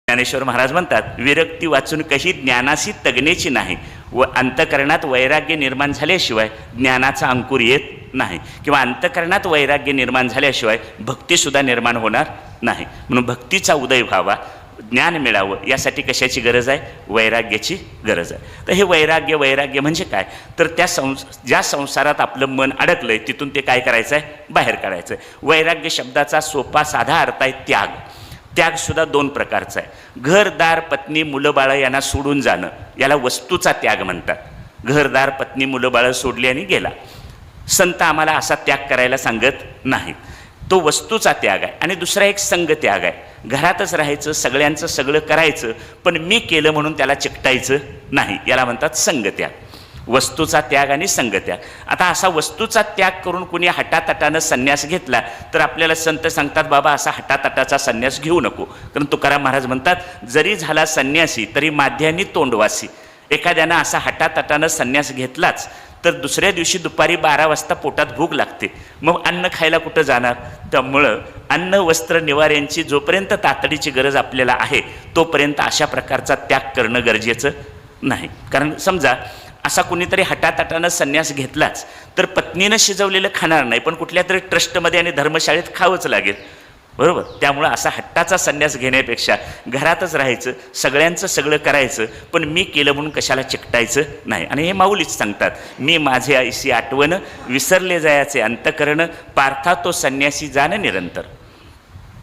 ज्ञानेश्वर महाराज म्हणतात, विरक्ती वाचून कशी ज्ञानाशी तगण्याची नाही, व अंतकरणात वैराग्य निर्माण झाल्याशिवाय ज्ञानाचा अंकुर येत नाही, किंवा अंतकरणात वैराग्य निर्माण झाल्याशिवाय भक्तीसुद्धा निर्माण होणार नाही. म्हणून भक्तीचा उदय व्हावा, ज्ञान मिळावं, यासाठी कशाची गरज आहे? वैराग्याची गरज आहे. तर हे वैराग्य म्हणजे काय? तर ज्या संसारात आपलं मन अडकलं आहे तिथून ते काय करायचं आहे? बाहेर काढायचं आहे. वैराग्य शब्दाचा सोपा साधा अर्थ आहे त्याग. त्यागसुद्धा दोन प्रकारचा आहे. घरदार पत्नी मुलं बाळं यांना सोडून जाणं, याला वस्तूचा त्याग म्हणतात. घरदार पत्नी मुलं बाळं सोडली आणि गेला. संत आम्हाला असा त्याग करायला सांगत नाही, तो वस्तूचा त्याग आहे. आणि दुसरा एक संग त्याग आहे. घरातच राहायचं, सगळ्यांचं सगळं करायचं, पण मी केलं म्हणून त्याला चिकटायचं नाही, याला म्हणतात संग त्याग. वस्तूचा त्याग आणि संग त्याग. आता असा वस्तूचा त्याग करून कुणी हटातटानं संन्यास घेतला तर आपल्याला संत सांगतात, बाबा असा हटातटाचा संन्यास घेऊ नको. कारण तुकाराम महाराज म्हणतात, जरी झाला संन्यासी तरी माध्यानी तोंडवासी. एखाद्यानं असा हटातटानं संन्यास घेतलाच तर दुसऱ्या दिवशी दुपारी 12 वाजता पोटात भूक लागते, मग अन्न खायला कुठं जाणार? त्यामुळं अन्न वस्त्र निवाऱ्यांची जोपर्यंत तातडीची गरज आपल्याला आहे तोपर्यंत अशा प्रकारचा त्याग करणं गरजेचं नाही. कारण समजा असा कुणीतरी हटातटानं संन्यास घेतलाच तर पत्नीनं शिजवलेलं खाणार नाही, पण कुठल्या तरी ट्रस्टमध्ये आणि धर्मशाळेत खावंच लागेल, बरोबर? त्यामुळं असा हट्टाचा संन्यास घेण्यापेक्षा घरातच राहायचं, सगळ्यांचं सगळं करायचं, पण मी केलं म्हणून कशाला चिकटायचं नाही. आणि हे माऊलीच सांगतात, मी माझे ऐशी आठवण विसरले जायाचे अंतकरण, पार्था तो संन्यासी जाण निरंतर.